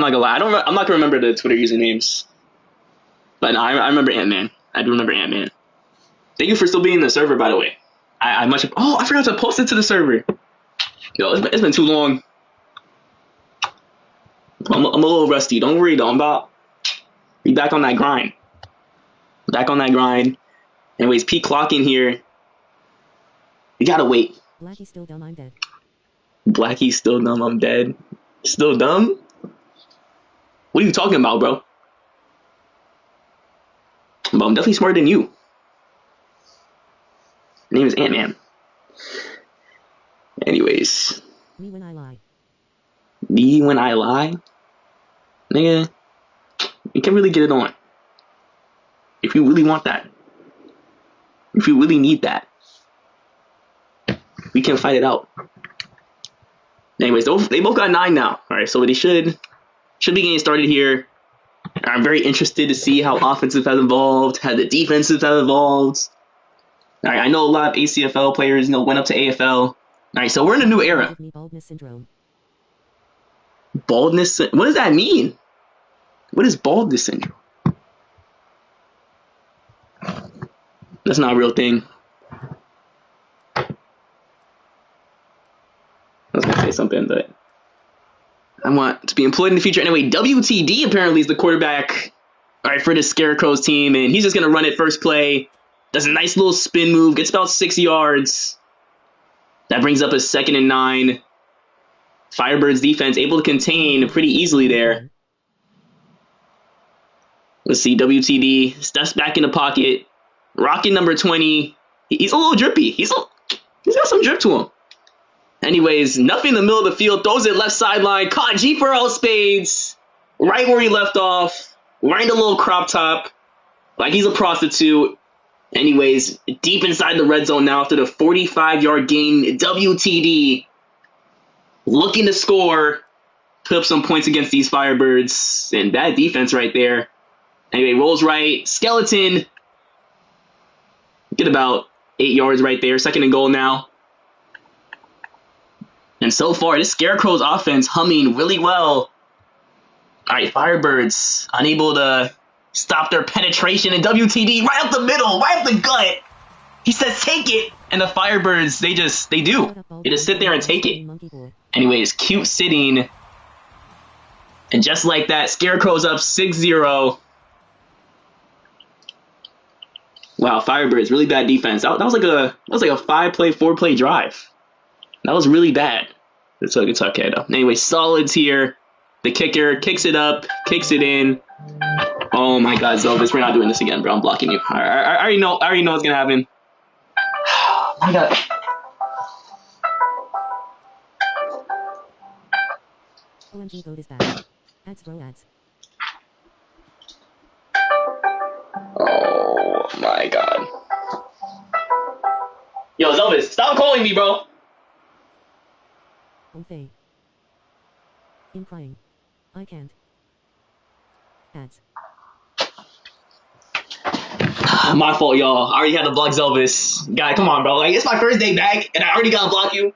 I'm not gonna lie. I'm not gonna remember the Twitter usernames. But no, I remember Ant-Man. I do remember Ant-Man. Thank you for still being in the server, by the way. I forgot to post it to the server. Yo, it's been too long. I'm a little rusty. Don't worry though. I'm about be back on that grind. Back on that grind. Anyways, peak clocking here. You gotta wait. Blackie's still dumb, I'm dead. Blackie's still dumb, I'm dead. Still dumb? What are you talking about, bro? But I'm definitely smarter than you. My name is Ant-Man. Anyways. Me when I lie. Me when I lie? Nigga, you can really get it on. If you really want that. If you really need that. We can fight it out. Anyways, they both got 9 now. Alright, so they should be getting started here. I'm very interested to see how offensive has evolved, how the defensive has evolved. Alright, I know a lot of ACFL players, went up to AFL. Alright, so we're in a new era. Baldness syndrome. Baldness? What does that mean? What is baldness syndrome? That's not a real thing. I was gonna say something, but I want to be employed in the future. Anyway, WTD apparently is the quarterback, for the Scarecrow's team, and he's just gonna run it first play. Does a nice little spin move, gets about 6 yards. That brings up a 2nd and 9. Firebirds defense able to contain pretty easily there. Let's see, WTD steps back in the pocket. Rocking number 20. He's a little drippy. He's got some drip to him. Anyways, nothing in the middle of the field. Throws it left sideline. Caught G for all spades. Right where he left off. Wearing a little crop top. Like he's a prostitute. Anyways, deep inside the red zone now after the 45-yard gain. WTD looking to score. Put up some points against these Firebirds. And that defense right there. Anyway, rolls right. Skeleton. Get about 8 yards right there. 2nd and goal now. And so far, this Scarecrow's offense humming really well. All right, Firebirds unable to stop their penetration. And WTD right up the middle, right up the gut. He says, take it. And the Firebirds, they do. They just sit there and take it. Anyways, cute sitting. And just like that, Scarecrow's up 6-0. Wow, Firebirds, really bad defense. That was like a 5-play, 4-play drive. That was really bad. It's okay though. Anyway, solids here. The kicker kicks it up, kicks it in. Oh my God, Zelvis, we're not doing this again, bro. I'm blocking you. I already know what's gonna happen. Oh my God. OMG, code is bad. Ads, bro, ads. Oh my God. Yo, Zelvis, stop calling me, bro. Okay. I'm crying. I can't. Ads. My fault, y'all. I already had to block Zelvis. Guy, come on, bro. Like, it's my first day back, and I already gotta block you.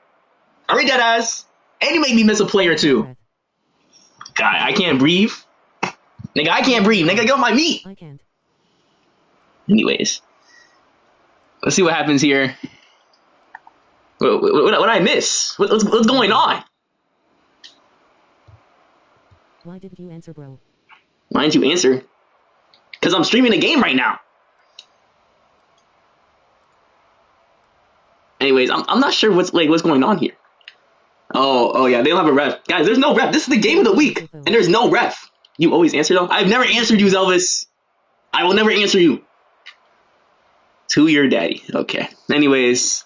I already dead ass. And you made me miss a play or two. Guy, I can't breathe. Nigga, I can't breathe. Nigga, get off my meat. I can't. Anyways. Let's see what happens here. What did I miss? What's going on? Why didn't you answer, bro? Why didn't you answer? Because I'm streaming a game right now. Anyways, I'm not sure what's going on here. Oh yeah, they don't have a ref. Guys, there's no ref. This is the game of the week, and there's no ref. You always answer though? I've never answered you, Zelvis. I will never answer you. To your daddy. Okay. Anyways.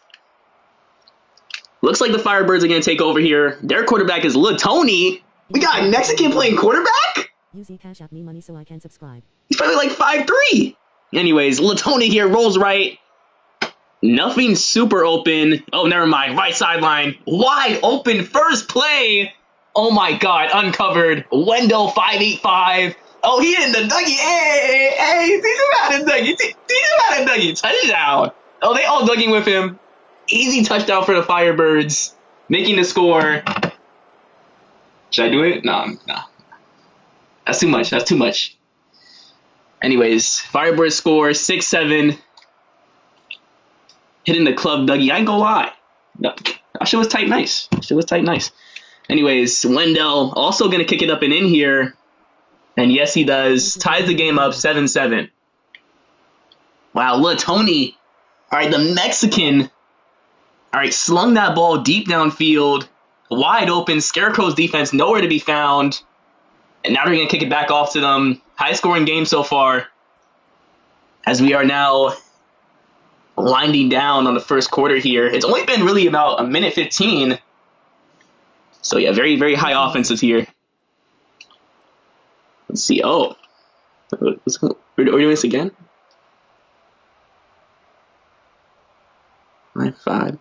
Looks like the Firebirds are going to take over here. Their quarterback is Tony. We got a Mexican playing quarterback? Use Cash App me money so I can subscribe. He's probably like 5'3". Anyways, Tony here rolls right. Nothing super open. Oh, never mind. Right sideline. Wide open first play. Oh my God. Uncovered. Wendell 585. Oh, he in the Dougie. Hey. Teach him how to Dougie. Teach him how to Dougie. Touchdown. Oh, they all Dougie with him. Easy touchdown for the Firebirds. Making the score. Should I do it? No. That's too much. That's too much. Anyways, Firebird score 6-7. Hitting the club Dougie. I ain't gonna lie. That shit was tight nice. Anyways, Wendell also going to kick it up and in here. And yes, he does. Ties the game up 7-7. Wow, look, Tony. All right, the Mexican. All right, slung that ball deep downfield. Wide open. Scarecrow's defense nowhere to be found. And now they're going to kick it back off to them. High-scoring game so far. As we are now winding down on the first quarter here. It's only been really about a minute 15. So, yeah, very, very high offenses here. Let's see. Oh. We're doing this again? 5.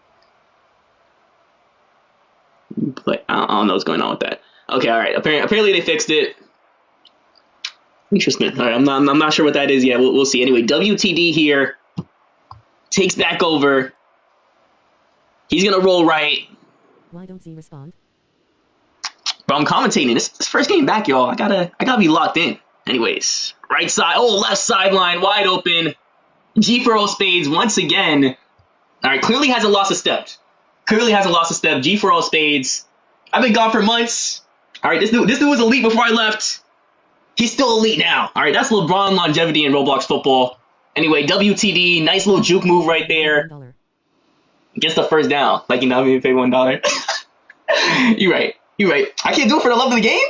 Play. I don't know what's going on with that. Okay, all right. Apparently they fixed it. Interesting. All right, I'm not sure what that is yet. We'll see. Anyway, WTD here takes back over. He's gonna roll right. Why don't he respond? Bro, I'm commentating. This first game back, y'all. I gotta be locked in. Anyways, right side. Oh, left sideline, wide open. G for all spades once again. All right, clearly hasn't lost a step. G for all spades. I've been gone for months. All right, this dude was elite before I left. He's still elite now. All right, that's LeBron longevity in Roblox football. Anyway, WTD, nice little juke move right there. $1. Gets the first down. Like, you know, we paid $1. You're right. I can't do it for the love of the game.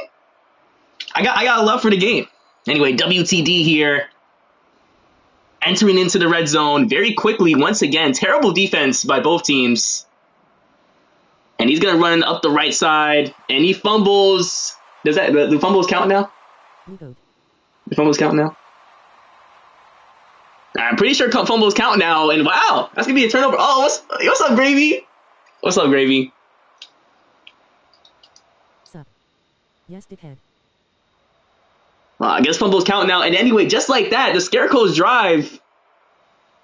I got a love for the game. Anyway, WTD here. Entering into the red zone very quickly once again. Terrible defense by both teams. And he's going to run up the right side. And he fumbles. Do fumbles count now? The fumbles count now? I'm pretty sure fumbles count now. And wow, that's going to be a turnover. Oh, what's up, Gravy? Sup? Yes, dickhead. Well, I guess fumbles count now. And anyway, just like that, the Scarecrow's drive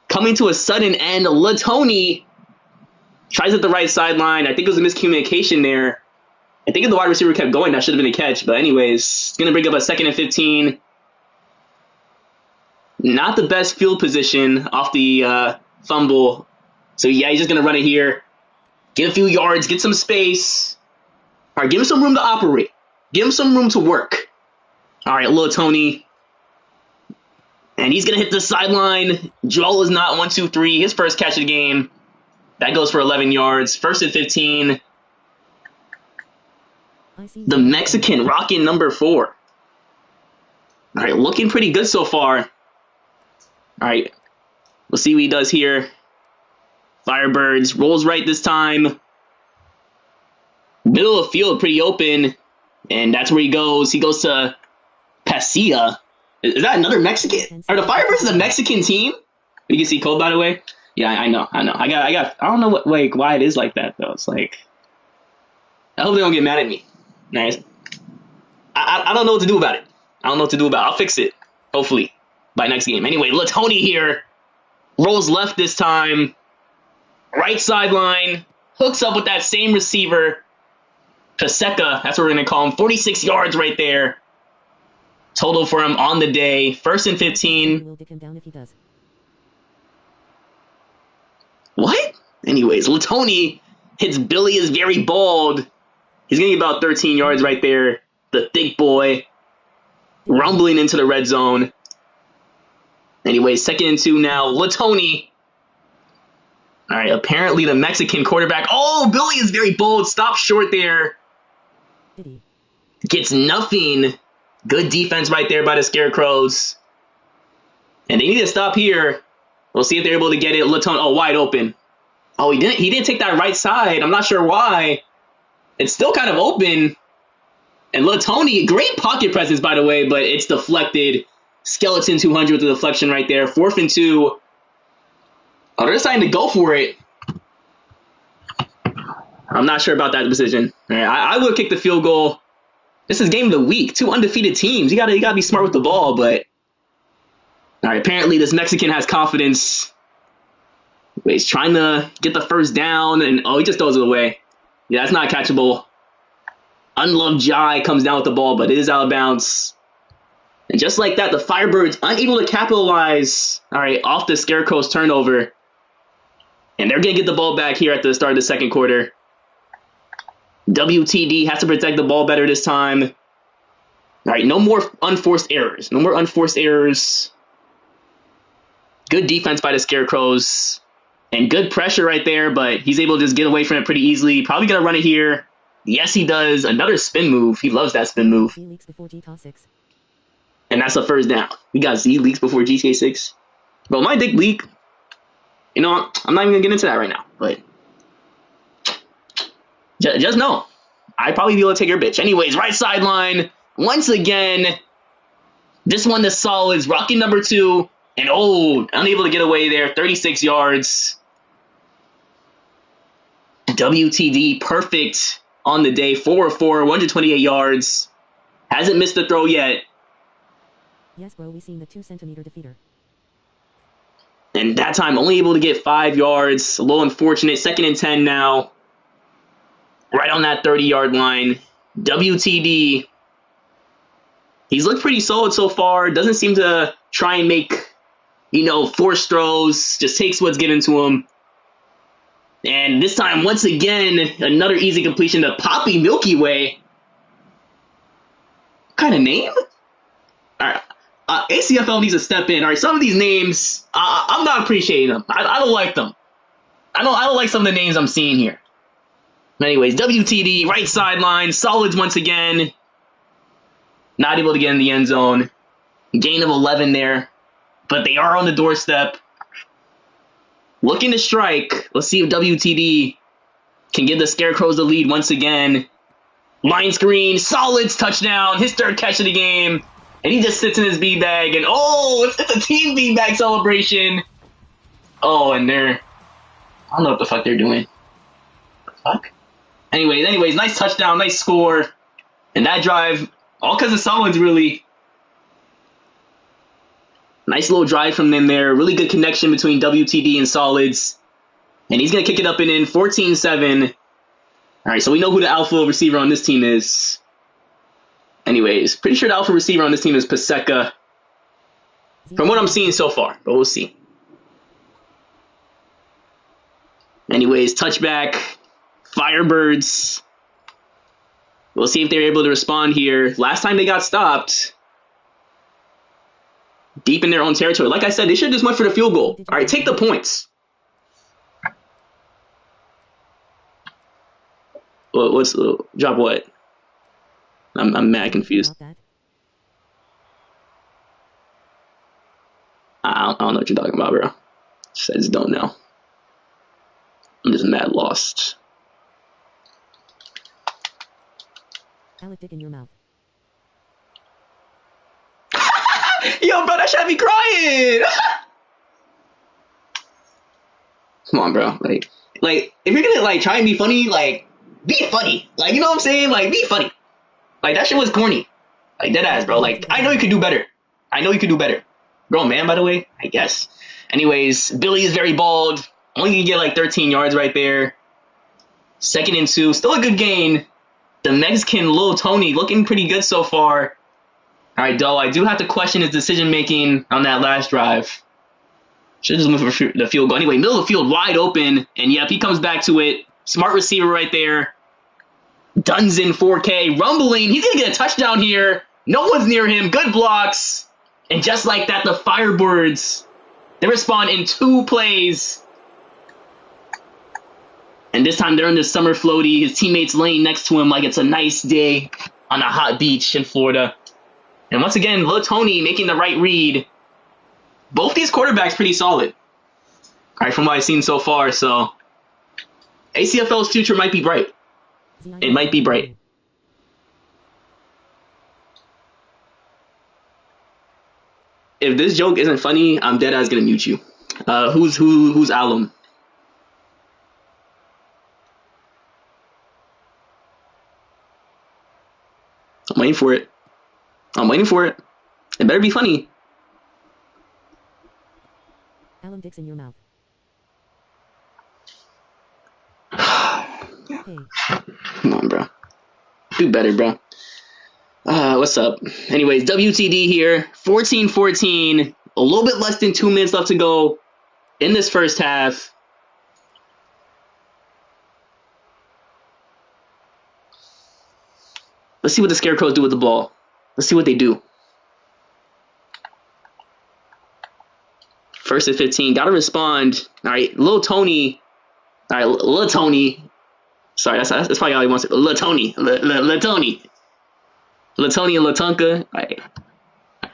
coming to a sudden end. Latoni tries at the right sideline. I think it was a miscommunication there. I think if the wide receiver kept going, that should have been a catch. But anyways, it's going to bring up a 2nd and 15. Not the best field position off the fumble. So, yeah, he's just going to run it here. Get a few yards, get some space. All right, give him some room to operate. Give him some room to work. All right, little Tony. And he's going to hit the sideline. Joel is not 1, 2, 3. His first catch of the game. That goes for 11 yards. 1st and 15. The Mexican rocking number 4. All right, looking pretty good so far. All right, we'll see what he does here. Firebirds rolls right this time. Middle of the field, pretty open. And that's where he goes. He goes to Pasilla. Is that another Mexican? Are the Firebirds the Mexican team? You can see code, by the way. Yeah, I know. I don't know why it is like that though. It's like, I hope they don't get mad at me. Nice. I don't know what to do about it. I'll fix it. Hopefully by next game. Anyway, Latoni here rolls left this time. Right sideline, hooks up with that same receiver. Paseka, that's what we're gonna call him. 46 yards right there. Total for him on the day. 1st and 15. We'll dick him down if he does. What? Anyways, Latoni hits Billy is very bald. He's gonna get about 13 yards right there. The thick boy rumbling into the red zone. Anyways, 2nd and 2 now. Latoni. All right, apparently the Mexican quarterback. Oh, Billy is very bold. Stops short there. Gets nothing. Good defense right there by the Scarecrows. And they need to stop here. We'll see if they're able to get it. Latoni, oh, wide open. Oh, he didn't take that right side. I'm not sure why. It's still kind of open. And Latoni, great pocket presence, by the way, but it's deflected. Skeleton 200 with the deflection right there. 4th and 2. Oh, they're deciding to go for it. I'm not sure about that decision. All right, I would kick the field goal. This is game of the week. 2 undefeated teams. You gotta be smart with the ball, but all right, apparently this Mexican has confidence. He's trying to get the first down, and oh, he just throws it away. Yeah, that's not catchable. Unloved Jai comes down with the ball, but it is out of bounds. And just like that, the Firebirds unable to capitalize, all right, off the Scarecrow's turnover. And they're going to get the ball back here at the start of the second quarter. WTD has to protect the ball better this time. All right, no more unforced errors. No more unforced errors. Good defense by the Scarecrows. And good pressure right there, but he's able to just get away from it pretty easily. Probably going to run it here. Yes, he does. Another spin move. He loves that spin move. Z leaks before GTA 6. And that's a first down. We got Z leaks before GTA 6. Bro, my dick leak. You know, I'm not even going to get into that right now. But just know, I'd probably be able to take your bitch. Anyways, right sideline. Once again, this one the Solids. Rocking number 2. And unable to get away there. 36 yards. WTD, perfect on the day. 4 of 4, 128 yards. Hasn't missed the throw yet. Yes, bro, we seen the 2-centimeter defeater. And that time, only able to get 5 yards. A little unfortunate. 2nd and 10 now. Right on that 30-yard line. WTD. He's looked pretty solid so far. Doesn't seem to try and make, forced throws. Just takes what's given to him. And this time, once again, another easy completion to Poppy Milky Way. What kind of name? All right. ACFL needs to step in. All right, some of these names, I'm not appreciating them. I don't like them. I don't like some of the names I'm seeing here. Anyways, WTD, right sideline, Solids once again. Not able to get in the end zone. Gain of 11 there. But they are on the doorstep. Looking to strike. Let's see if WTD can give the Scarecrows the lead once again. Line screen, Solids touchdown, his 3rd catch of the game. And he just sits in his beanbag, and it's a team beanbag celebration. And I don't know what the fuck they're doing. What the fuck? Anyways, nice touchdown, nice score. And that drive, all because of Solids, really. Nice little drive from them there. Really good connection between WTD and Solids. And he's going to kick it up and in, 14-7. All right, so we know who the alpha receiver on this team is. Anyways, pretty sure the alpha receiver on this team is Paseka. From what I'm seeing so far, but we'll see. Anyways, touchback. Firebirds. We'll see if they're able to respond here. Last time they got stopped. Deep in their own territory. Like I said, they should have just went for the field goal. All right, take the points. What's drop what? I'm mad confused. I don't know what you're talking about, bro. I just don't know. I'm just mad lost. Alec dick in your mouth. Yo, bro, that should have me crying. Come on, bro. Like, if you're gonna try and be funny, be funny. You know what I'm saying? Be funny. That shit was corny. Dead ass, bro. I know you could do better. Grown man, by the way, I guess. Anyways, Billy is very bald. Only can get 13 yards right there. 2nd and 2. Still a good gain. The Mexican Lil Tony looking pretty good so far. All right, though, I do have to question his decision-making on that last drive. Should just move for the field goal. Anyway, middle of the field, wide open. And, yep, he comes back to it. Smart receiver right there. Duns in 4K. Rumbling. He's going to get a touchdown here. No one's near him. Good blocks. And just like that, the Firebirds, they respond in 2 plays. And this time they're in the summer floaty. His teammates laying next to him like it's a nice day on a hot beach in Florida. And once again, Lil Tony making the right read. Both these quarterbacks pretty solid. All right, from what I've seen so far. So ACFL's future might be bright. It might be bright. If this joke isn't funny, I'm dead ass gonna mute you. Who's Alum? I'm waiting for it. It better be funny. Alum dicks in your mouth. Hey. Come on, bro. Do better, bro. What's up? Anyways, WTD here. 14-14. A little bit less than 2 minutes left to go in this first half. Let's see what the Scarecrows do with the ball. Let's see what they do. First and 15. Got to respond. All right, Lil Tony. All right, Lil Tony. Sorry, that's probably all he wants to. Lil Tony. Lil Tony. Lil Tony and Lil Tonka. All right.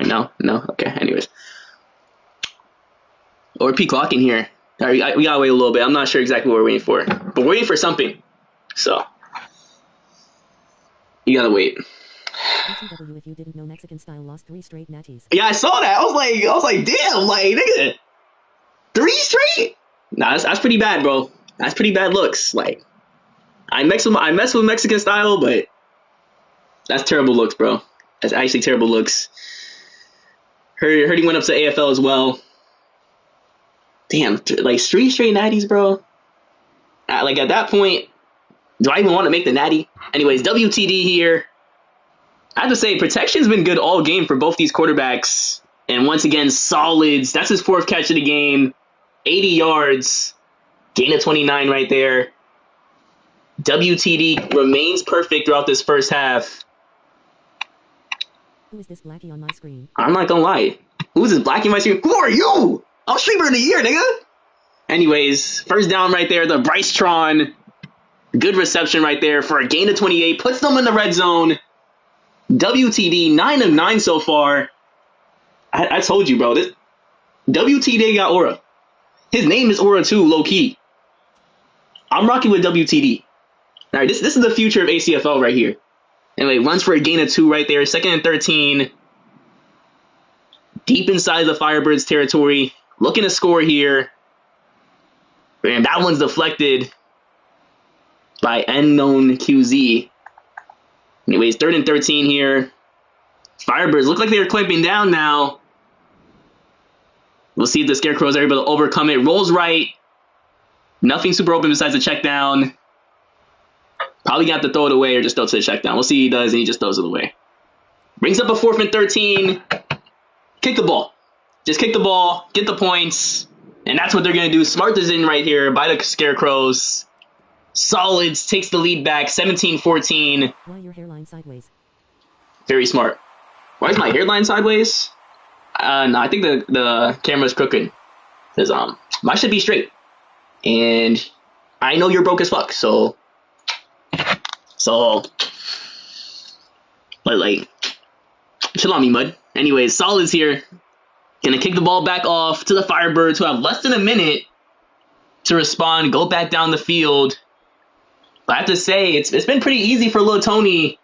No. Okay, anyways. Or P clocking here. All right, we gotta wait a little bit. I'm not sure exactly what we're waiting for. But we're waiting for something. So. You gotta wait. ACFL, if you didn't know, Mexican style lost 3 straight natties. Yeah, I saw that. I was like, damn, like, nigga, 3 straight? Nah, that's pretty bad, bro. That's pretty bad looks. Like, I mess with Mexican style, but that's terrible looks, bro. That's actually terrible looks. Heard he went up to AFL as well. Damn, like 3 straight natties, bro. Like at that point, do I even want to make the natty? Anyways, WTD here. I have to say, protection's been good all game for both these quarterbacks. And once again, solids. That's his 4th catch of the game. 80 yards. Gain of 29 right there. WTD remains perfect throughout this first half. Who is this blackie on my screen? I'm not gonna lie. Who's this blackie on my screen? Who are you? I'm streamer of the year, nigga. Anyways, first down right there. The Bryce Tron. Good reception right there for a gain of 28. Puts them in the red zone. WTD 9 of 9 so far. I told you, bro. This WTD got aura. His name is Aura too, low key. I'm rocking with WTD. All right, this is the future of ACFL right here. Anyway, runs for a gain of 2 right there. 2nd and 13. Deep inside the Firebirds territory. Looking to score here. And that one's deflected by unknown QZ. Anyways, 3rd and 13 here. Firebirds look like they're clamping down now. We'll see if the Scarecrows are able to overcome it. Rolls right. Nothing super open besides the check down. Probably got to throw it away or just throw it to the check down. We'll see what he does, and he just throws it away. Brings up a 4th and 13. Kick the ball. Just kick the ball. Get the points. And that's what they're going to do. Smart decision right here by the Scarecrows. Solids takes the lead back, 17-14. Why your hairline sideways? Very smart. Why is my hairline sideways? No, I think the camera's crooked. Because mine should be straight. And I know you're broke as fuck, so but like, chill on me, mud. Anyways, Solids here. Gonna kick the ball back off to the Firebirds, who have less than a minute to respond, go back down the field. But I have to say, it's been pretty easy for Lil Tony,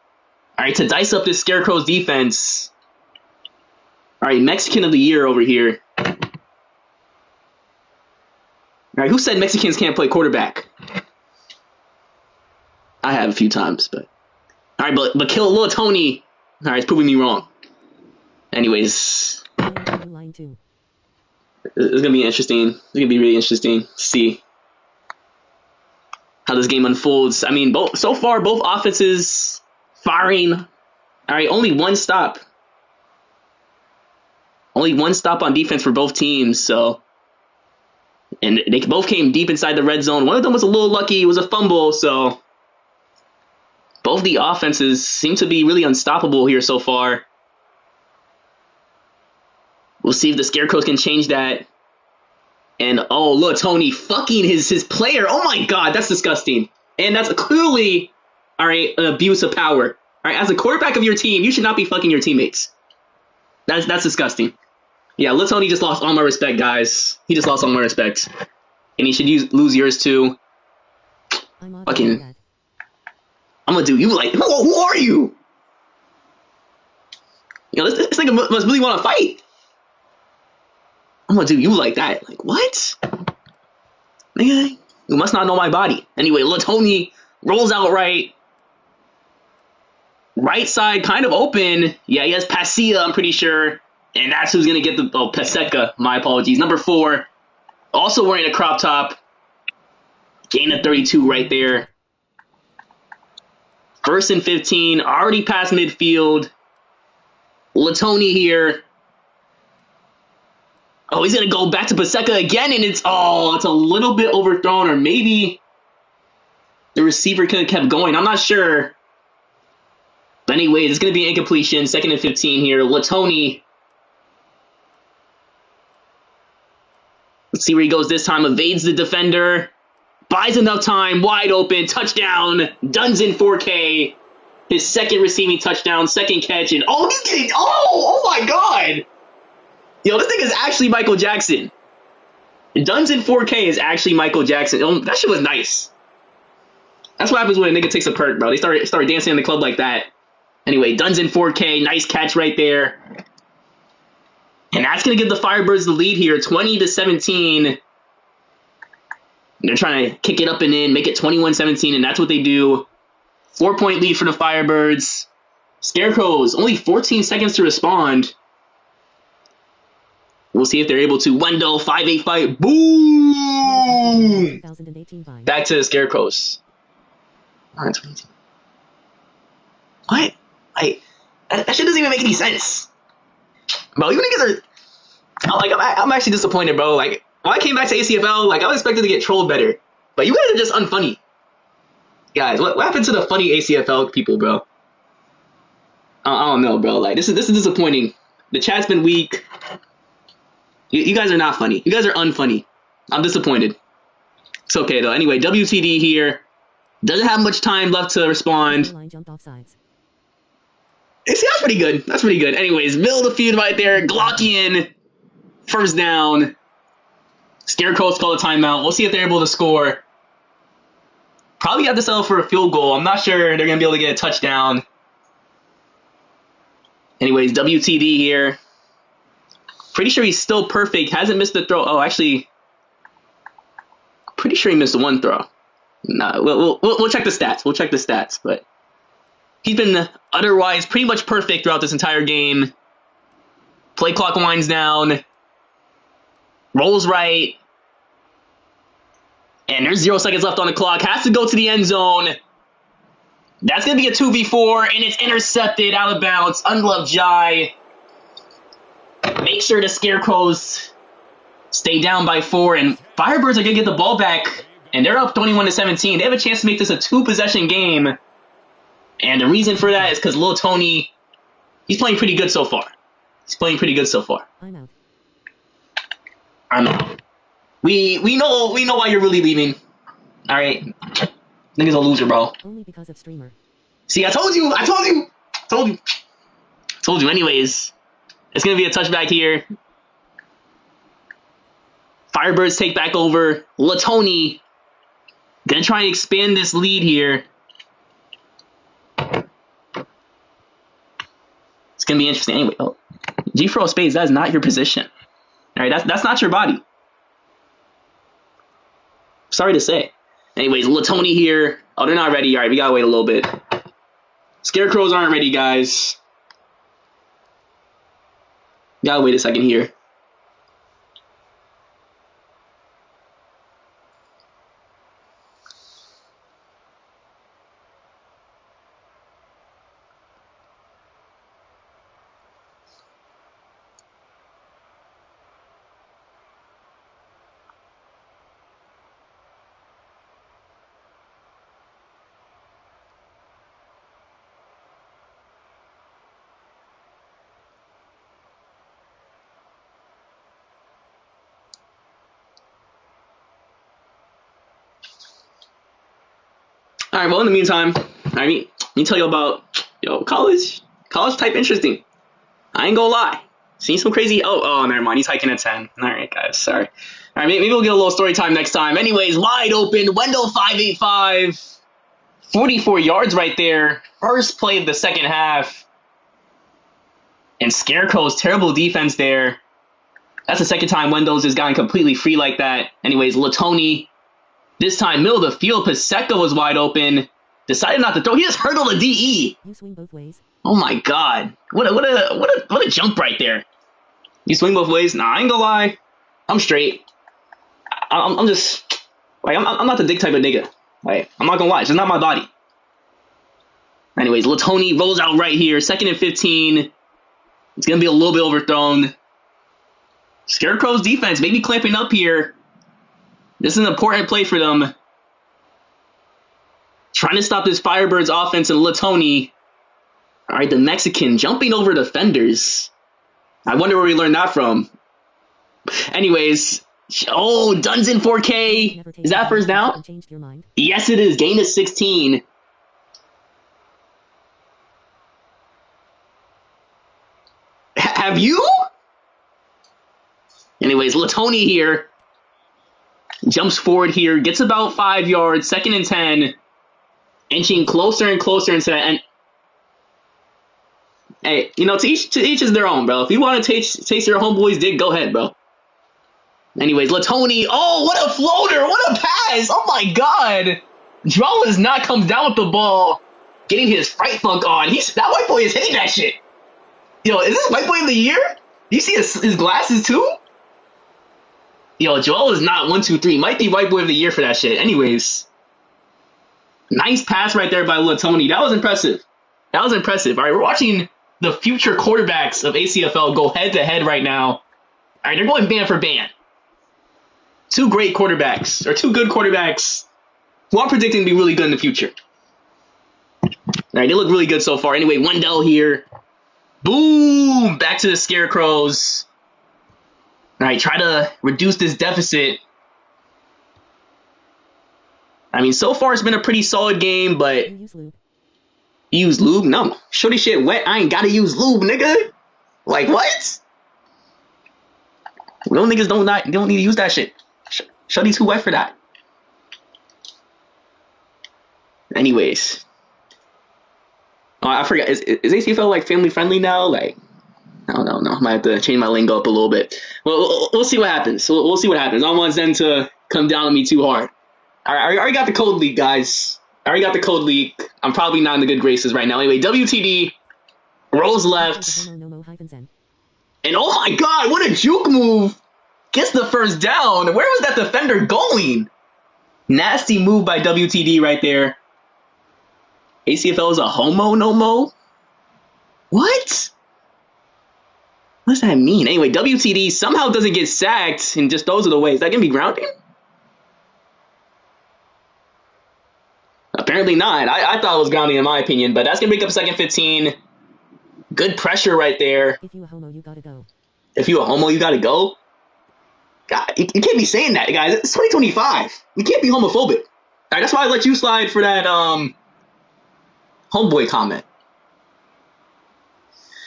all right, to dice up this Scarecrow's defense. All right, Mexican of the year over here. All right, who said Mexicans can't play quarterback? I have a few times, but all right, but kill Lil Tony. All right, it's proving me wrong. Anyways, Line 2. it's gonna be interesting. It's gonna be really interesting to see how this game unfolds. I mean, so far both offenses firing. All right, only one stop. Only one stop on defense for both teams. So, and they both came deep inside the red zone. One of them was a little lucky. It was a fumble. So, both the offenses seem to be really unstoppable here so far. We'll see if the Scarecrows can change that. And, oh, look, Tony fucking his player. Oh, my God, that's disgusting. And that's clearly, all right, an abuse of power. All right, as a quarterback of your team, you should not be fucking your teammates. That's disgusting. Yeah, Lil Tony just lost all my respect, guys. He just lost all my respect. And he should lose yours, too. Fucking, I'm gonna do you like, who are you? You know, this nigga must really want to fight. I'm gonna do you like that. Like, what? Nigga, you must not know my body. Anyway, Lil Tony rolls out right. Right side kind of open. Yeah, he has Pasia, I'm pretty sure. And that's who's going to get the... Oh, Paseca. My apologies. Number 4. Also wearing a crop top. Gain of 32 right there. 1st and 15. Already past midfield. Latoni here. Oh, he's going to go back to Paseka again, and it's a little bit overthrown, or maybe the receiver could have kept going. I'm not sure. But anyways, it's going to be an incompletion. 2nd and 15 here. Latoni. Let's see where he goes this time. Evades the defender. Buys enough time. Wide open. Touchdown. Duns in 4K. His 2nd receiving touchdown. 2nd catch. And he's getting... Oh my God. Yo, this thing is actually Michael Jackson. Duns in 4K is actually Michael Jackson. Oh, that shit was nice. That's what happens when a nigga takes a perk, bro. They start dancing in the club like that. Anyway, Duns in 4K. Nice catch right there. And that's going to give the Firebirds the lead here, 20-17. They're trying to kick it up and in, make it 21-17, and that's what they do. 4-point lead for the Firebirds. Scarecrows, only 14 seconds to respond. We'll see if they're able to. Wendell, 5-8-5. Boom! Back to the Scarecrows. All right, what? That shit doesn't even make any sense. Bro, you niggas are... I'm actually disappointed, bro. Like, when I came back to ACFL, I was expected to get trolled better. But you guys are just unfunny. Guys, what happened to the funny ACFL people, bro? I don't know, bro. This is disappointing. The chat's been weak. You guys are not funny. You guys are unfunny. I'm disappointed. It's okay, though. Anyway, WTD here. Doesn't have much time left to respond. See, that's pretty good. That's pretty good. Anyways, middle of the field right there. Glockian. First down. Scarecrow's call a timeout. We'll see if they're able to score. Probably have to settle for a field goal. I'm not sure they're going to be able to get a touchdown. Anyways, WTD here. Pretty sure he's still perfect. Hasn't missed a throw. Oh, actually, pretty sure he missed one throw. No, we'll check the stats. We'll check the stats, but he's been otherwise pretty much perfect throughout this entire game. Play clock winds down. Rolls right. And there's 0 seconds left on the clock. Has to go to the end zone. That's going to be a 2v4, and it's intercepted out of bounds. Ungloved Jai. Make sure the Scarecrows stay down by 4, and Firebirds are going to get the ball back, and they're up 21-17. They have a chance to make this a 2-possession game, and the reason for that is because Lil Tony, he's playing pretty good so far. He's playing pretty good so far. I'm out. I'm out. We know why you're really leaving. All right, niggas a loser, bro. Only because of streamer. See, I told you. Anyways, it's gonna be a touchback here. Firebirds take back over. Latoni gonna try and expand this lead here. It's gonna be interesting. Anyway, G for all spades, that is not your position. All right, that's not your body. Sorry to say. Anyways, Latoni here. Oh, they're not ready. All right, we gotta wait a little bit. Scarecrows aren't ready, guys. Gotta wait a second here. All right, well, in the meantime, let me tell you about, college type interesting. I ain't gonna lie. Seen some crazy, never mind, he's hiking at 10. All right, guys, sorry. All right, maybe we'll get a little story time next time. Anyways, wide open, Wendell 585, 44 yards right there. First play of the second half. And Scarecrow's terrible defense there. That's the second time Wendell's just gotten completely free like that. Anyways, Latoni. This time, middle of the field, Paseka was wide open. Decided not to throw. He just hurdled a DE. You swing both ways. Oh my God! What a jump right there. You swing both ways? Nah, I ain't gonna lie. I'm straight. I'm just I'm not the dick type of nigga. I'm not gonna lie. It's just not my body. Anyways, Latoni rolls out right here. 2nd and 15. It's going to be a little bit overthrown. Scarecrow's defense maybe clamping up here. This is an important play for them. Trying to stop this Firebirds offense and Latoni. All right, the Mexican jumping over defenders. I wonder where we learned that from. Anyways, Dunn's in 4K. Is that first down? Yes, it is. Gain of 16. Have you? Anyways, Latoni here. Jumps forward here. Gets about 5 yards. 2nd and 10. Inching closer and closer into that. And hey, to each is their own, bro. If you want to taste your homeboy's dick, go ahead, bro. Anyways, Latoni. Oh, what a floater. What a pass. Oh, my God. Draw has not come down with the ball. Getting his fright funk on. That white boy is hitting that shit. Yo, is this white boy of the year? Do you see his glasses, too? Yo, Joel is not 1, 2, 3. Might be white boy of the year for that shit. Anyways. Nice pass right there by Latoni. That was impressive. That was impressive. All right, we're watching the future quarterbacks of ACFL go head-to-head right now. All right, they're going band for band. Two great quarterbacks, or two good quarterbacks, who I'm predicting to be really good in the future. All right, they look really good so far. Anyway, Wendell here. Boom! Back to the Scarecrows. All right, try to reduce this deficit. I mean, so far it's been a pretty solid game, but... Use lube? No. Shorty shit wet. I ain't gotta use lube, nigga. Like, what? Real niggas don't need to use that shit. Shorty too wet for that. Anyways. Oh, I forgot. Is ACFL, like, family-friendly now? Like, I don't know. I might have to change my lingo up a little bit. Well, we'll see what happens. We'll see what happens. I don't want them to come down on me too hard. I already got the code leak, guys. I already got the code leak. I'm probably not in the good graces right now. Anyway, WTD rolls left. And oh my God, what a juke move. Gets the first down. Where was that defender going? Nasty move by WTD right there. ACFL is a homo no mo? What? What does that mean? Anyway, WTD somehow doesn't get sacked, and just those are the ways. Is that going to be grounding? Apparently not. I thought it was grounding in my opinion, but that's going to break up 2nd 15. Good pressure right there. If you a homo, you gotta go. If you a homo, you gotta go? God, you can't be saying that, guys. It's 2025. You can't be homophobic. All right, that's why I let you slide for that homeboy comment.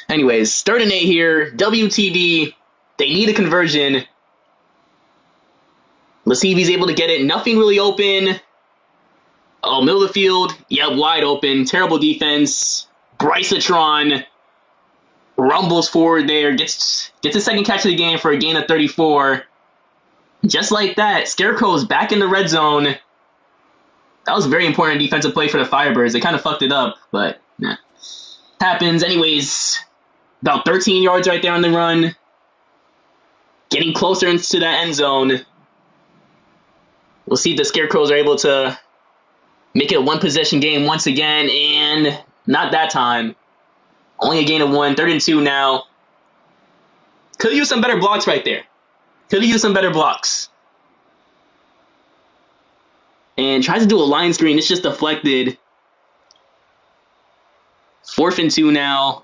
Anyways, 3rd and 8 here. WTD. They need a conversion. Let's see if he's able to get it. Nothing really open. Oh, middle of the field. Yep, wide open. Terrible defense. Brycetron rumbles forward there. Gets the 2nd catch of the game for a gain of 34. Just like that, Scarecrow is back in the red zone. That was a very important defensive play for the Firebirds. They kind of fucked it up, but nah. Happens. Anyways, about 13 yards right there on the run. Getting closer into that end zone. We'll see if the Scarecrows are able to make it a 1-possession game once again, and not that time. Only a gain of 1. 3rd and 2 now. Could have used some better blocks right there. Could have used some better blocks. And tries to do a line screen. It's just deflected. 4th and 2 now.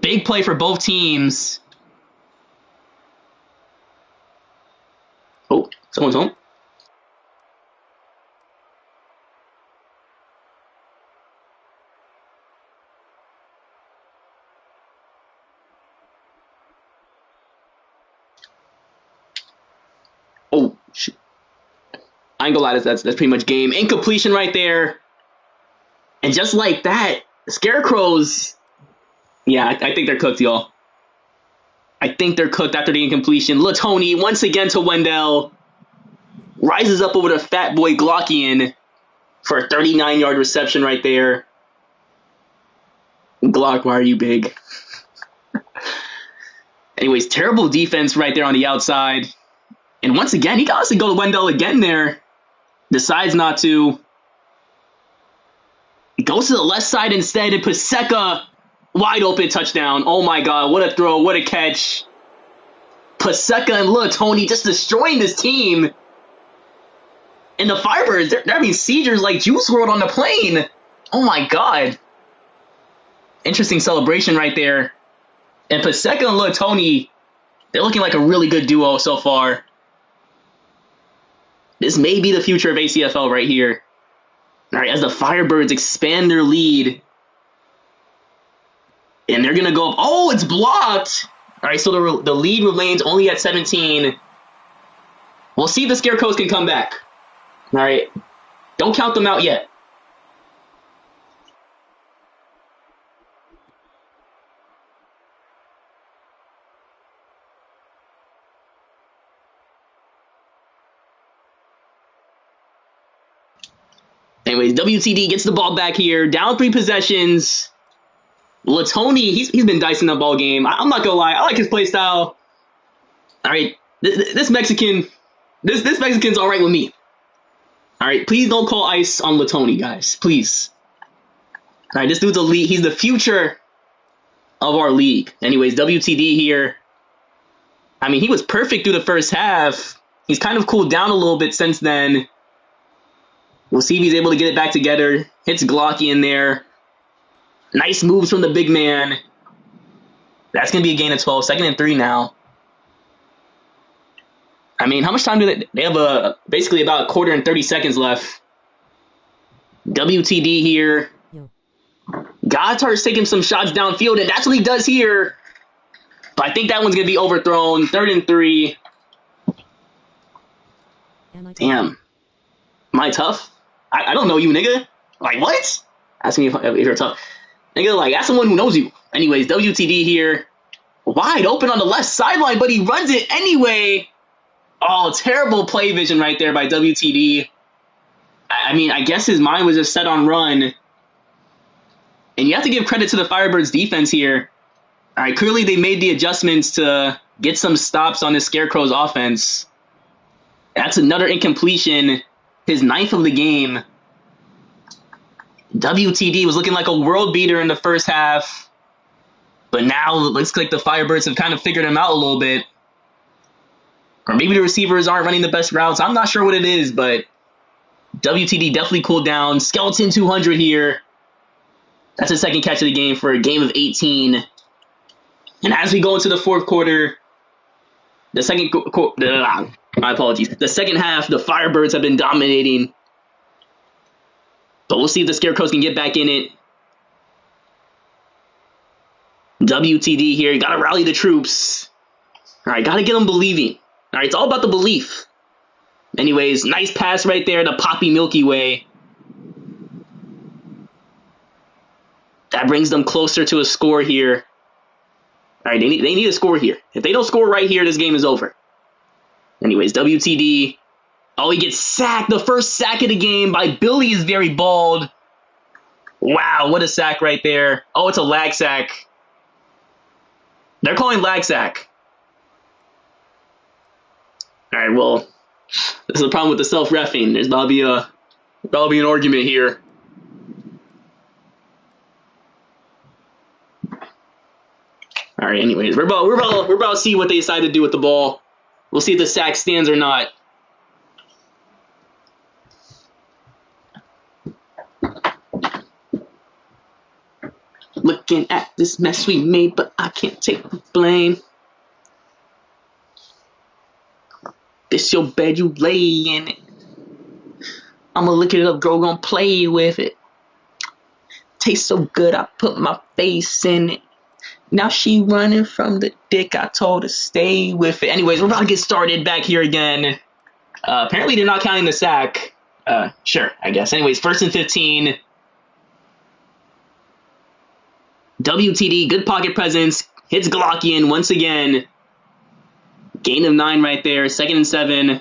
Big play for both teams. Oh, someone's home. Oh, shit. I ain't gonna lie, that's pretty much game. Incompletion right there. And just like that, Scarecrows, yeah, I think they're cooked, y'all. I think they're cooked after the incompletion. Latoni, once again to Wendell. Rises up over the fat boy Glockian for a 39-yard reception right there. Glock, why are you big? Anyways, terrible defense right there on the outside. And once again, he got us to go to Wendell again there. Decides not to. He goes to the left side instead, and Paseka Wide open touchdown. Oh my god, what a throw, what a catch. Paseka and Lil Tony just destroying this team. And the Firebirds, they're having seizures like Juice WRLD on the plane. Oh my god. Interesting celebration right there. And Paseka and Lil Tony, they're looking like a really good duo so far. This may be the future of ACFL right here. All right, as the Firebirds expand their lead. And they're going to go up. Oh, it's blocked. All right, so the lead remains only at 17. We'll see if the Scarecrows can come back. All right, don't count them out yet. Anyways, WTD gets the ball back here. Down 3 possessions. Latoni, he's been dicing up all game. I'm not gonna lie, I like his play style. All right, this Mexican's all right with me. All right, please don't call ice on Latoni, guys, please. All right, this dude's elite. He's the future of our league. Anyways, WTD here. I mean, he was perfect through the first half. He's kind of cooled down a little bit since then. We'll see if he's able to get it back together. Hits Glocky in there. Nice moves from the big man. That's going to be a gain of 12. 2nd and 3 now. I mean, how much time do they have? Basically about a quarter and 30 seconds left. WTD here. Goddard's taking some shots downfield, and that's what he does here. But I think that one's going to be overthrown. 3rd and 3. Damn. Am I tough? I don't know you, nigga. Like, what? Ask me if you're tough. Nigga, like, ask someone who knows you. Anyways, WTD here. Wide open on the left sideline, but he runs it anyway. Oh, terrible play vision right there by WTD. I mean, I guess his mind was just set on run. And you have to give credit to the Firebirds defense here. All right, clearly they made the adjustments to get some stops on this Scarecrow's offense. That's another incompletion. His 9th of the game. WTD was looking like a world beater in the first half. But now it looks like the Firebirds have kind of figured him out a little bit. Or maybe the receivers aren't running the best routes. I'm not sure what it is, but WTD definitely cooled down. Skeleton 200 here. That's his 2nd catch of the game for a game of 18. And as we go into the 4th quarter, the second half, the Firebirds have been dominating. But we'll see if the Scarecrows can get back in it. WTD here. Got to rally the troops. All right, got to get them believing. All right, it's all about the belief. Anyways, nice pass right there to Poppy Milky Way. That brings them closer to a score here. All right, they need a score here. If they don't score right here, this game is over. Anyways, WTD. Oh, he gets sacked. The first sack of the game by Billy is very bald. Wow, what a sack right there. Oh, it's a lag sack. They're calling lag sack. All right, well, this is the problem with the self-reffing. There's about to be an argument here. All right, anyways, we're about to see what they decide to do with the ball. We'll see if the sack stands or not. Looking at this mess we made, but I can't take the blame. This your bed, you lay in it. I'ma look it up, girl, gonna play with it. Tastes so good, I put my face in it. Now she running from the dick, I told her stay with it. Anyways, we're about to get started back here again. Apparently they're not counting the sack. Sure, I guess. Anyways, 1st and 15. WTD, good pocket presence. Hits Glockian once again. Gain of 9 right there. 2nd and 7.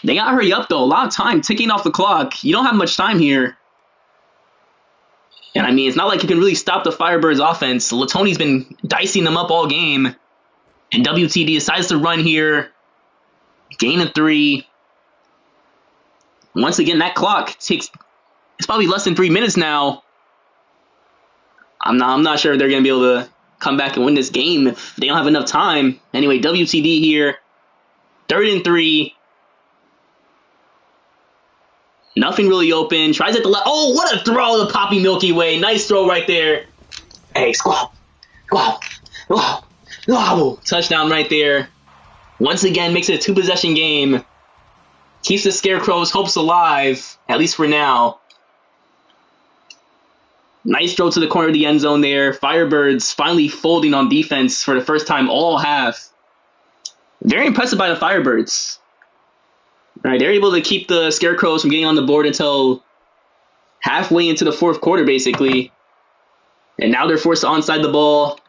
They gotta hurry up, though. A lot of time ticking off the clock. You don't have much time here. And I mean, it's not like you can really stop the Firebirds offense. Latoni's been dicing them up all game. And WTD decides to run here. Gain of 3. Once again, that clock takes... It's probably less than 3 minutes now. I'm not sure if they're gonna be able to come back and win this game if they don't have enough time. Anyway, WTD here. 3rd and 3. Nothing really open. Tries at the left. Oh, what a throw to Poppy Milky Way. Nice throw right there. Hey, squab. Wow. Wow. Wow. Touchdown right there. Once again, makes it a 2-possession game. Keeps the Scarecrow's hopes alive, at least for now. Nice throw to the corner of the end zone there. Firebirds finally folding on defense for the first time all half. Very impressive by the Firebirds. All right, they're able to keep the Scarecrows from getting on the board until halfway into the 4th quarter, basically. And now they're forced to onside the ball.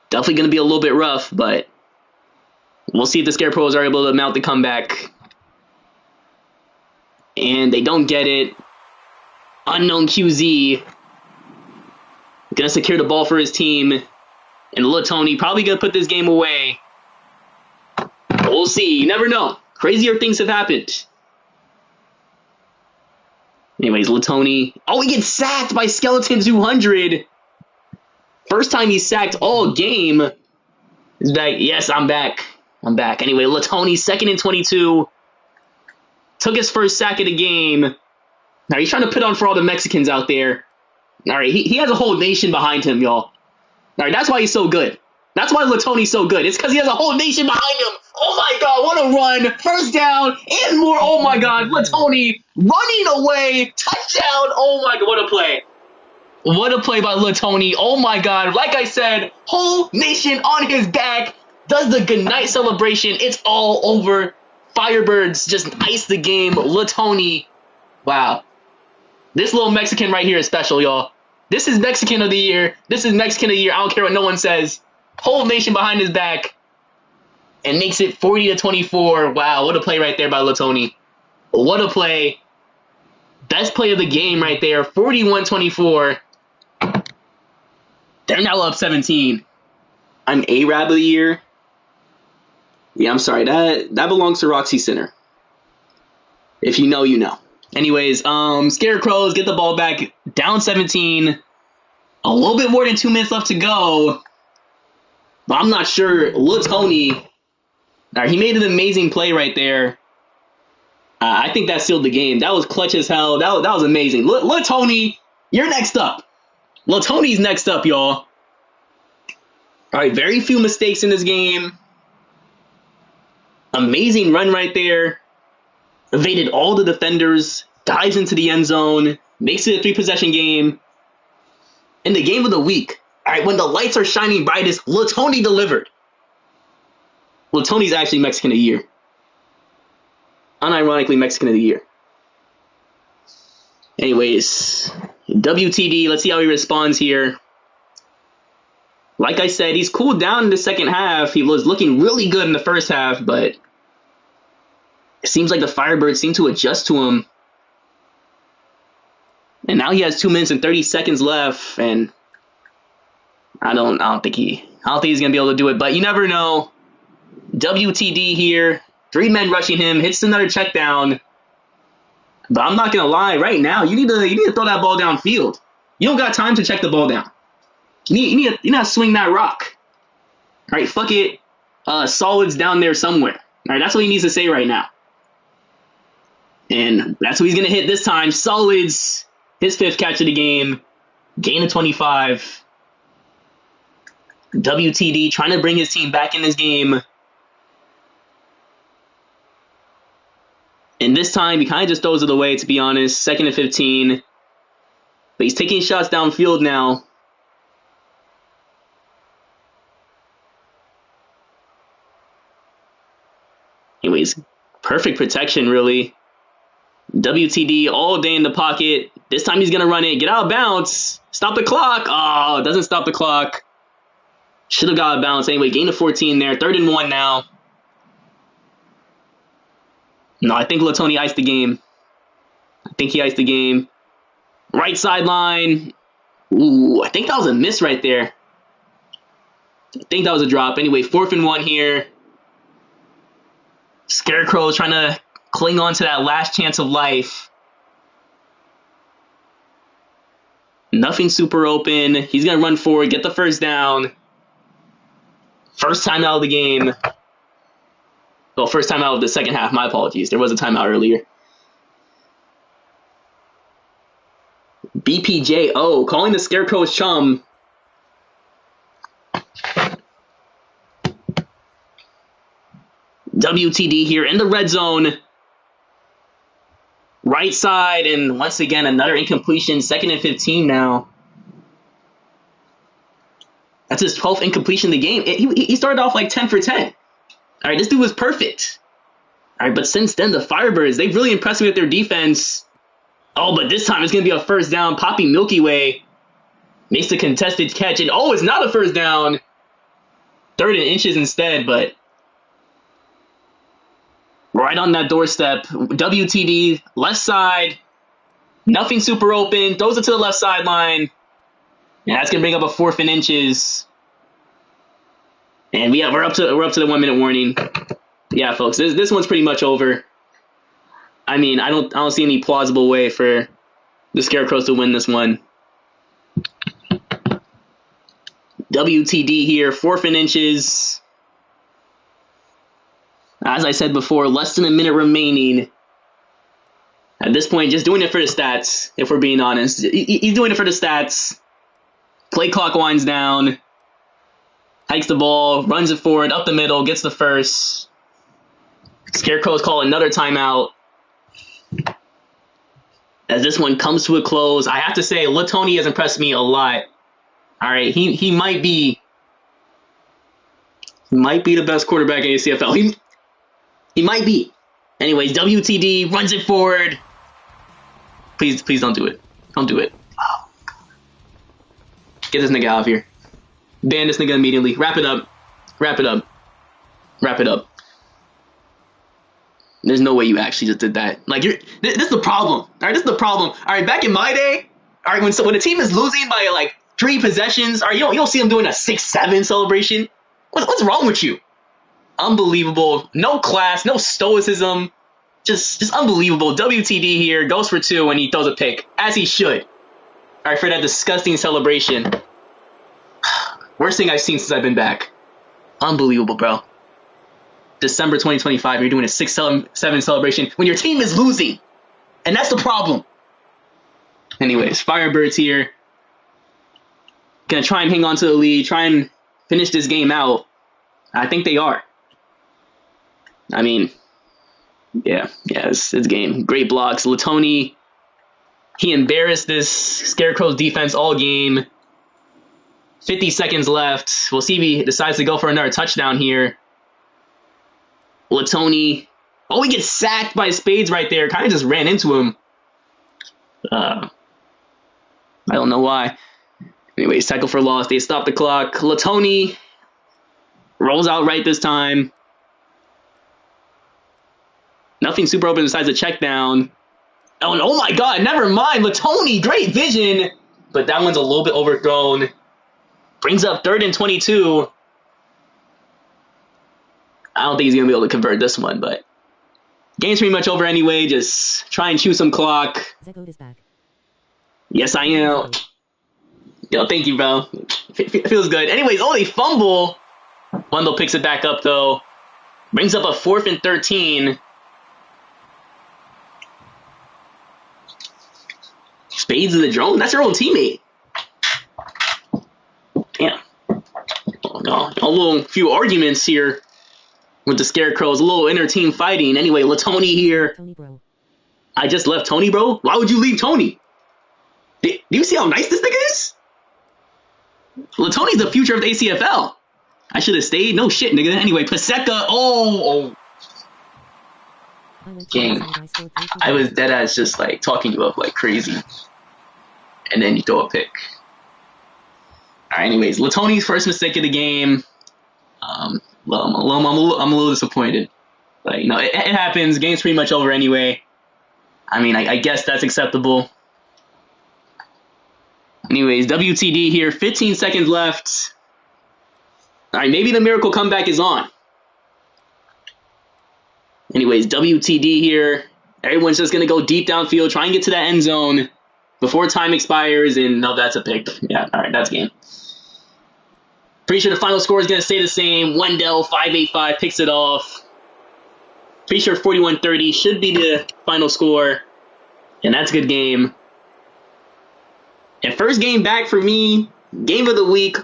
Definitely going to be a little bit rough, but we'll see if the Scarecrows are able to mount the comeback. And they don't get it. Unknown QZ gonna secure the ball for his team. And Latoni probably gonna put this game away. We'll see. You never know. Crazier things have happened. Anyways, Latoni. Oh, he gets sacked by Skeleton 200. First time he's sacked all game. He's back. Yes, I'm back. I'm back. Anyway, Latoni, 2nd and 22. Took his first sack of the game. Now, he's trying to put on for all the Mexicans out there. All right, he has a whole nation behind him, y'all. All right, that's why he's so good. That's why Latoni's so good. It's because he has a whole nation behind him. Oh, my God, what a run. First down and more. Oh, my God, Latoni running away. Touchdown. Oh, my God, what a play. What a play by Latoni. Oh, my God. Like I said, whole nation on his back. Does the goodnight celebration. It's all over. Firebirds just ice the game. Latoni. Wow. This little Mexican right here is special, y'all. This is Mexican of the year. This is Mexican of the year. I don't care what no one says. Whole nation behind his back. And makes it 40-24. Wow, what a play right there by Latoni. What a play. Best play of the game right there. 41-24. They're now up 17. I'm Arab of the year. Yeah, I'm sorry. That belongs to Roxy Center. If you know, you know. Anyways, Scarecrows get the ball back, down 17. A little bit more than 2 minutes left to go. But I'm not sure. Latoni, he made an amazing play right there. I think that sealed the game. That was clutch as hell. That was amazing. Latoni, you're next up. Latoni's next up, y'all. All right, very few mistakes in this game. Amazing run right there. Evaded all the defenders, dives into the end zone, makes it a 3-possession game. In the game of the week, all right, when the lights are shining brightest, Latoni delivered. Latoni's actually Mexican of the year. Unironically, Mexican of the year. Anyways, WTD, let's see how he responds here. Like I said, he's cooled down in the second half. He was looking really good in the first half, but it seems like the Firebirds seem to adjust to him. And now he has 2 minutes and 30 seconds left, and I don't think he's gonna be able to do it, but you never know. WTD here, 3 men rushing him, hits another check down. But I'm not gonna lie, right now you need to throw that ball downfield. You don't got time to check the ball down. You need to swing that rock. All right, fuck it. Solid's down there somewhere. All right, that's what he needs to say right now. And that's what he's going to hit this time. Solid's his 5th catch of the game. Gain of 25. WTD trying to bring his team back in this game. And this time, he kind of just throws it away, to be honest. 2nd and 15. But he's taking shots downfield now. Anyways, perfect protection, really. WTD all day in the pocket. This time he's going to run it. Get out of bounds. Stop the clock. Oh, doesn't stop the clock. Should have got out of bounds. Anyway, gain of 14 there. 3rd and 1 now. No, I think Latoni iced the game. I think he iced the game. Right sideline. Ooh, I think that was a miss right there. I think that was a drop. Anyway, 4th and 1 here. Scarecrow trying to cling on to that last chance of life. Nothing super open. He's going to run forward, get the first down. First time out of the game. Well, first time out of the second half. My apologies. There was a timeout earlier. BPJO calling the Scarecrow's chum. WTD here in the red zone. Right side, and once again, another incompletion. 2nd and 15 now. That's his 12th incompletion of the game. He started off like 10 for 10. All right, this dude was perfect. All right, but since then, the Firebirds, they've really impressed me with their defense. Oh, but this time it's going to be a first down. Poppy Milky Way makes the contested catch, and oh, it's not a first down. 3rd and inches instead, but right on that doorstep. WTD, left side. Nothing super open. Throws it to the left sideline. Yeah, that's gonna bring up a 4th and inches. And we're up to the 1 minute warning. Yeah, folks, this one's pretty much over. I mean, I don't see any plausible way for the Scarecrows to win this one. WTD here, 4th and inches. As I said before, less than a minute remaining. At this point, just doing it for the stats, if we're being honest. He's doing it for the stats. Play clock winds down. Hikes the ball, runs it forward, up the middle, gets the first. Scarecrows call another timeout. As this one comes to a close, I have to say, Latoni has impressed me a lot. All right, he might be the best quarterback in ACFL. He might be. Anyways, WTD runs it forward. Please don't do it. Don't do it. Oh, get this nigga out of here. Ban this nigga immediately. Wrap it up. Wrap it up. Wrap it up. There's no way you actually just did that. Like, this is the problem. All right, this is the problem. All right, back in my day, all right, when a team is losing by like 3 possessions, all right, you don't see them doing a 6-7 celebration. What's wrong with you? Unbelievable. No class, no stoicism. Just unbelievable. WTD here goes for 2 when he throws a pick, as he should. All right, for that disgusting celebration. Worst thing I've seen since I've been back. Unbelievable, bro. December 2025, you're doing a 6-7 celebration when your team is losing. And that's the problem. Anyways, Firebirds here. Gonna try and hang on to the lead, try and finish this game out. I think they are. I mean, yeah, it's game. Great blocks. Latoni, he embarrassed this Scarecrow's defense all game. 50 seconds left. We'll see if he decides to go for another touchdown here. Latoni, oh, he gets sacked by Spades right there. Kind of just ran into him. I don't know why. Anyways, tackle for loss. They stop the clock. Latoni rolls out right this time. Nothing super open besides a check down. Oh, and oh my god, never mind. Latoni, great vision. But that one's a little bit overthrown. Brings up 3rd and 22. I don't think he's going to be able to convert this one, but game's pretty much over anyway. Just try and chew some clock. Zecode is back. Yes, I am. Yo, thank you, bro. Feels good. Anyways, oh, they fumble. Wendell picks it back up, though. Brings up a 4th and 13. Spades of the drone? That's her own teammate. Damn. Oh, no. A little few arguments here with the Scarecrows. A little inter-team fighting. Anyway, Latoni here. Tony bro. I just left Tony, bro? Why would you leave Tony? Do you see how nice this nigga is? Latoni's the future of the ACFL. I should have stayed. No shit, nigga. Anyway, Paseka. Oh. Gang. I was deadass just like talking you up like crazy. And then you throw a pick. Alright, anyways. Latoni's first mistake of the game. Well, I'm a little disappointed. But, you know, it happens. Game's pretty much over anyway. I mean, I guess that's acceptable. Anyways, WTD here. 15 seconds left. Alright, maybe the miracle comeback is on. Anyways, WTD here. Everyone's just going to go deep downfield, try and get to that end zone. before time expires, and no, that's a pick. Yeah, all right, that's game. Pretty sure the final score is going to stay the same. Wendell, 585, picks it off. Pretty sure 41-30 should be the final score, and that's a good game. And first game back for me, game of the week,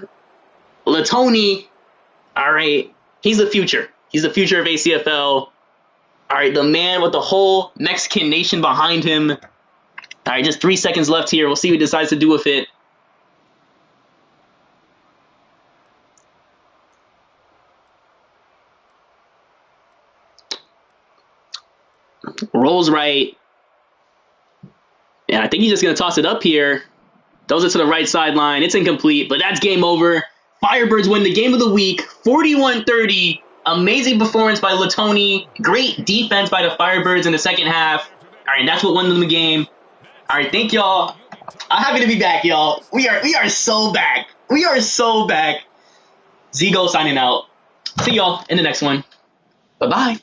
Latoni. All right, he's the future. He's the future of ACFL. All right, the man with the whole Mexican nation behind him. All right, just 3 seconds left here. We'll see what he decides to do with it. Rolls right. And I think he's just going to toss it up here. Throws it to the right sideline. It's incomplete, but that's game over. Firebirds win the game of the week, 41-30. Amazing performance by Latoni. Great defense by the Firebirds in the second half. All right, that's what won them the game. All right, thank y'all. I'm happy to be back, y'all. We are so back. We are so back. Zigo signing out. See y'all in the next one. Bye-bye.